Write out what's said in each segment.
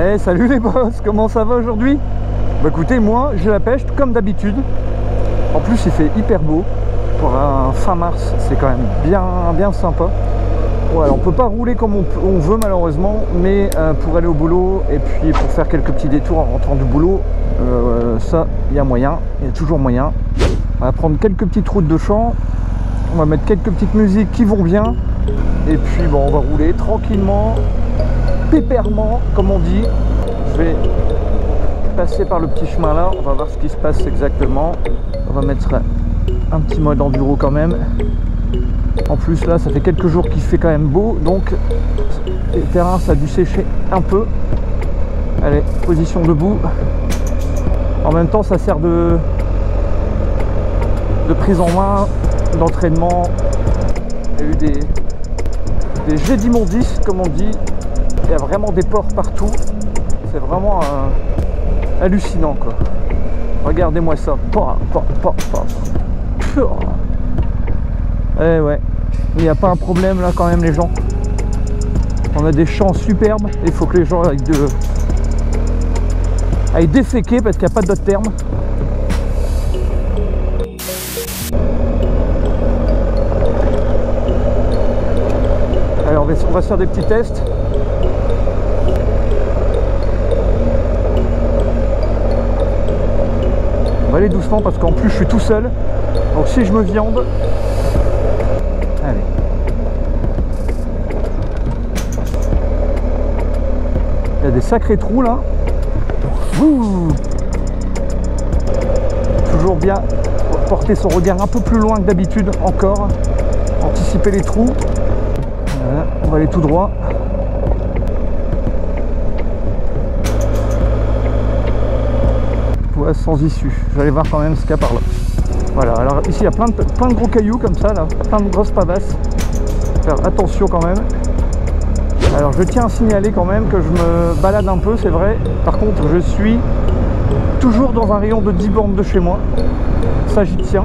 Eh salut les boss, comment ça va aujourd'hui? Bah écoutez, moi j'ai la pêche comme d'habitude. En plus il fait hyper beau. Pour un fin mars, c'est quand même bien sympa. Ouais, on peut pas rouler comme on veut malheureusement, mais pour aller au boulot et puis pour faire quelques petits détours en rentrant du boulot, ça il y a moyen, il y a toujours moyen. On va prendre quelques petites routes de champ, on va mettre quelques petites musiques qui vont bien, et puis bon, on va rouler tranquillement, pépèrement comme on dit. Je vais passer par le petit chemin là, on va voir ce qui se passe exactement. On va mettre un petit mode enduro quand même. En plus là ça fait quelques jours qu'il fait quand même beau, donc le terrain ça a dû sécher un peu. Allez, position debout. En même temps ça sert de prise en main, d'entraînement. Il y a eu des jets d'immondices comme on dit. Il y a vraiment des porcs partout. C'est vraiment hallucinant quoi. Regardez-moi ça. Eh ouais, il n'y a pas un problème là quand même les gens. On a des champs superbes. Il faut que les gens aillent déféquer parce qu'il n'y a pas d'autre terme. Alors on va se faire des petits tests. On va aller doucement parce qu'en plus je suis tout seul. Donc si je me viande, allez. Il y a des sacrés trous là. Ouh. Toujours bien porter son regard un peu plus loin que d'habitude encore. Anticiper les trous. Voilà, on va aller tout droit. Voie sans issue. Je vais aller voir quand même ce qu'il y a par là. Voilà, alors ici il y a plein de gros cailloux comme ça, là, plein de grosses pavasses. Faire attention quand même. Alors je tiens à signaler quand même que je me balade un peu, c'est vrai. Par contre, je suis toujours dans un rayon de 10 bornes de chez moi. Ça, j'y tiens.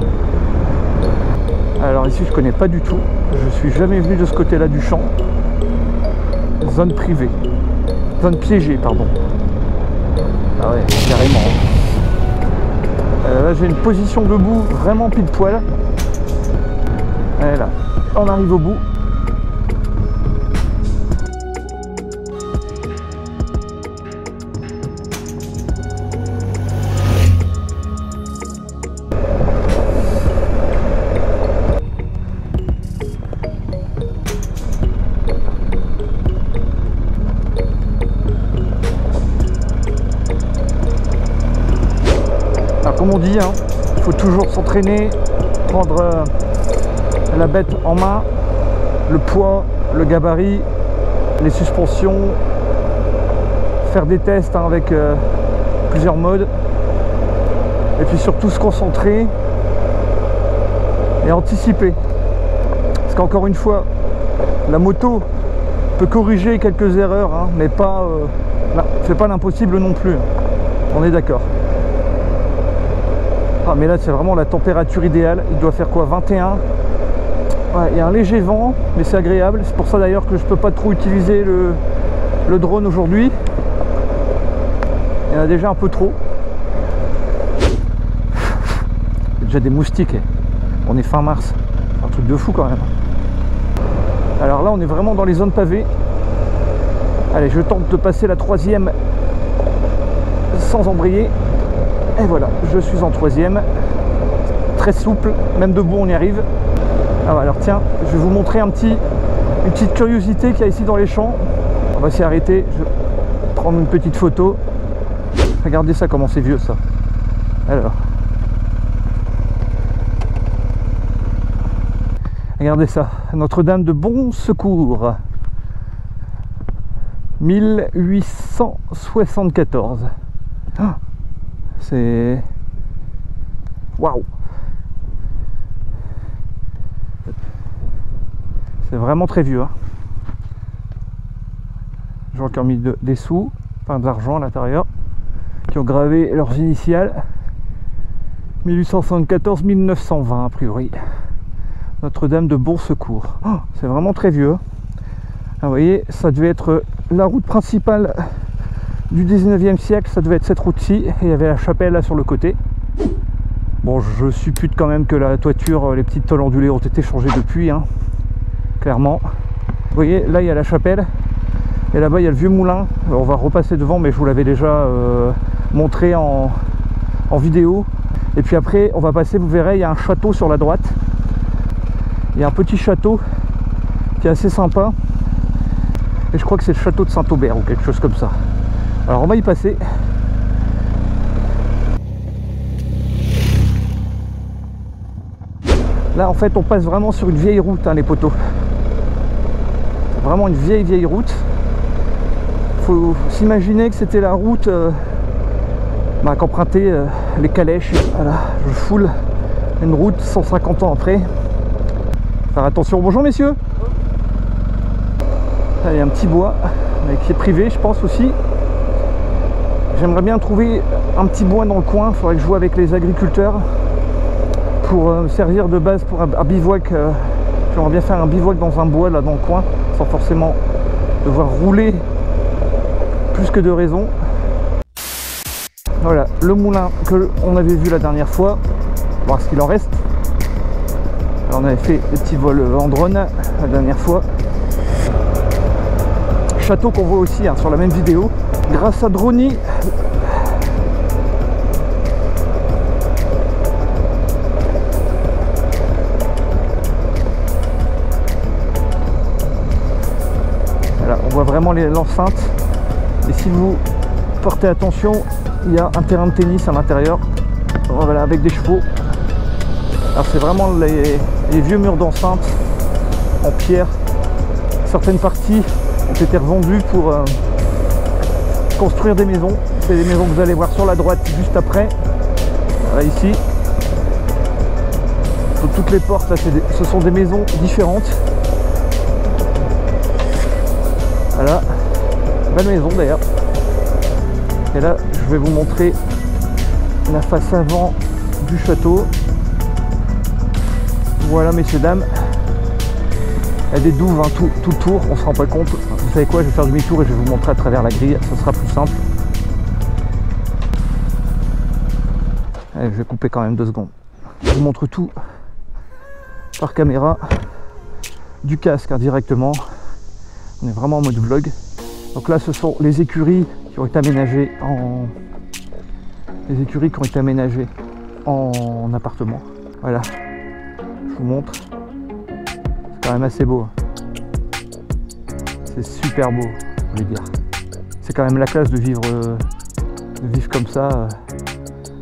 Alors ici, je connais pas du tout. Je suis jamais venu de ce côté-là du champ. Zone privée. Zone piégée, pardon. Ah ouais, carrément. Là j'ai une position debout vraiment pile poil. Et là, on arrive au bout. Comme on dit, il faut toujours s'entraîner, prendre la bête en main, le poids, le gabarit, les suspensions, faire des tests avec plusieurs modes, et puis surtout se concentrer et anticiper. Parce qu'encore une fois, la moto peut corriger quelques erreurs, mais pas, fait pas l'impossible non plus. On est d'accord. Ah mais là c'est vraiment la température idéale, il doit faire quoi, 21. Ouais, il y a un léger vent mais c'est agréable, c'est pour ça d'ailleurs que je peux pas trop utiliser le drone aujourd'hui. Il y en a déjà un peu trop. Il y a déjà des moustiques, on est fin mars, un truc de fou quand même. Alors là on est vraiment dans les zones pavées. Allez, je tente de passer la troisième sans embrayer. Et voilà, je suis en troisième, très souple, même debout on y arrive. Ah, alors tiens, je vais vous montrer une petite curiosité qu'il y a ici dans les champs. On va s'y arrêter, je vais prendre une petite photo. Regardez ça, comment c'est vieux ça. Alors, regardez ça, Notre-Dame de Bon Secours, 1874. Ah, c'est... Waouh! C'est vraiment très vieux. Les gens qui ont mis des sous, enfin de l'argent à l'intérieur, qui ont gravé leurs initiales. 1874-1920 a priori. Notre-Dame de Bon Secours. Oh, c'est vraiment très vieux. Ah, vous voyez, ça devait être la route principale du 19e siècle, ça devait être cette route-ci, et il y avait la chapelle là sur le côté. Bon, je suppute quand même que la toiture, les petites tôles ondulées ont été changées depuis, hein, clairement. Vous voyez, là il y a la chapelle, et là-bas il y a le vieux moulin. Alors, on va repasser devant, mais je vous l'avais déjà montré en vidéo. Et puis après, on va passer, vous verrez, il y a un château sur la droite. Il y a un petit château qui est assez sympa. Et je crois que c'est le château de Saint-Aubert ou quelque chose comme ça. Alors on va y passer. Là en fait on passe vraiment sur une vieille route, hein, les poteaux. C'est vraiment une vieille route. Faut s'imaginer que c'était la route qu'empruntaient les calèches. Voilà, je foule une route 150 ans après. Faire attention. Bonjour messieurs. Là, il y a un petit bois qui est privé, je pense aussi. J'aimerais bien trouver un petit bois dans le coin. Il faudrait que je joue avec les agriculteurs pour me servir de base pour un bivouac. J'aimerais bien faire un bivouac dans un bois là dans le coin, sans forcément devoir rouler plus que de raison. Voilà, le moulin que on avait vu la dernière fois, voir ce qu'il en reste. Alors, on avait fait des petits vols en drone la dernière fois. Château qu'on voit aussi, hein, sur la même vidéo. Grâce à Droni, voilà, on voit vraiment l'enceinte. Et si vous portez attention, il y a un terrain de tennis à l'intérieur, voilà, avec des chevaux. Alors c'est vraiment les vieux murs d'enceinte en pierre. Certaines parties ont été revendues pour construire des maisons. C'est des maisons que vous allez voir sur la droite juste après. Voilà, ici. Sur toutes les portes, là, ce sont des maisons différentes. Voilà. Belle maison d'ailleurs. Et là, je vais vous montrer la face avant du château. Voilà, messieurs, dames. Il y a des douves, hein, tout le tour, on se rend pas compte. Vous savez quoi, je vais faire demi-tour et je vais vous montrer à travers la grille, ça sera plus simple. Allez, je vais couper quand même 2 secondes. Je vous montre tout par caméra, du casque, hein, directement. On est vraiment en mode vlog. Donc là, ce sont les écuries qui ont été aménagées en appartement. Voilà, je vous montre. C'est quand même assez beau. C'est super beau, je veux dire. C'est quand même la classe de vivre comme ça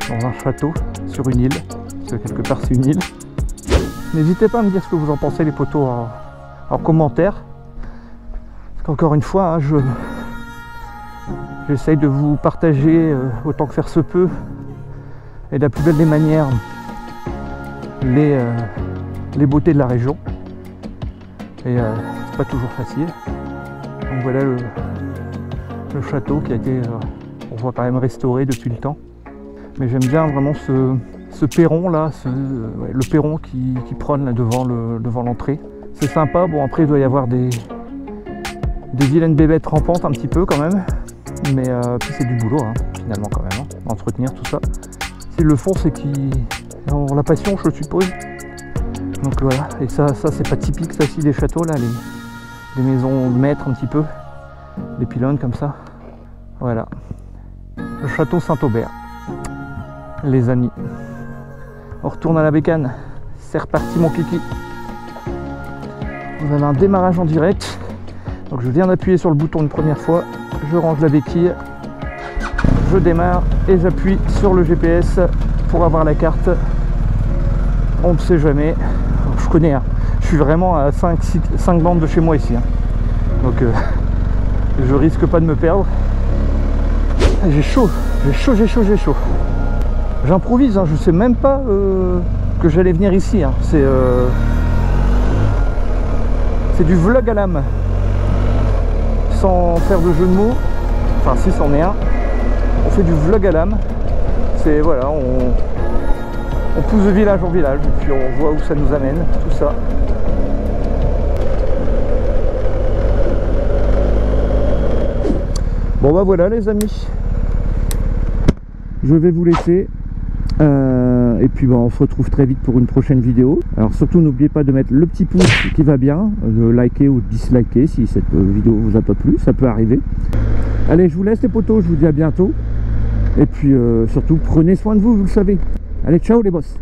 dans un château sur une île. Parce que quelque part c'est une île. N'hésitez pas à me dire ce que vous en pensez, les potos, en commentaire. Parce qu'encore une fois, hein, j'essaye de vous partager autant que faire se peut et de la plus belle des manières les beautés de la région. Et c'est pas toujours facile. Donc voilà le château qui a été, on voit quand même restauré depuis le temps. Mais j'aime bien vraiment ce perron là, le perron qui prône là devant l'entrée. C'est sympa. Bon, après il doit y avoir des vilaines bébêtes rampantes un petit peu quand même. Mais puis c'est du boulot, hein, finalement quand même, hein, entretenir tout ça. S'ils le font, c'est qu'ils ont la passion, je suppose. Donc voilà, et ça c'est pas typique ça aussi des châteaux là, les maisons de maître un petit peu, les pylônes comme ça. Voilà, le château Saint-Aubert, les amis. On retourne à la bécane, c'est reparti mon kiki. Vous avez un démarrage en direct, donc je viens d'appuyer sur le bouton une première fois, je range la béquille, je démarre et j'appuie sur le GPS pour avoir la carte. On ne sait jamais. Je connais, hein. Je suis vraiment à 5 bandes de chez moi ici, hein. Donc je risque pas de me perdre. J'ai chaud. J'improvise, hein. Je sais même pas que j'allais venir ici, hein. C'est du vlog à l'âme, sans faire de jeu de mots. Enfin si, c'en est un. On fait du vlog à l'âme. C'est voilà, on pousse de village en village et puis on voit où ça nous amène, tout ça. Bon bah voilà les amis, je vais vous laisser. Et puis on se retrouve très vite pour une prochaine vidéo. Alors surtout n'oubliez pas de mettre le petit pouce qui va bien, de liker ou de disliker si cette vidéo vous a pas plu, ça peut arriver. Allez, je vous laisse les potos, je vous dis à bientôt. Et puis surtout prenez soin de vous, vous le savez. Allez, ciao les boss.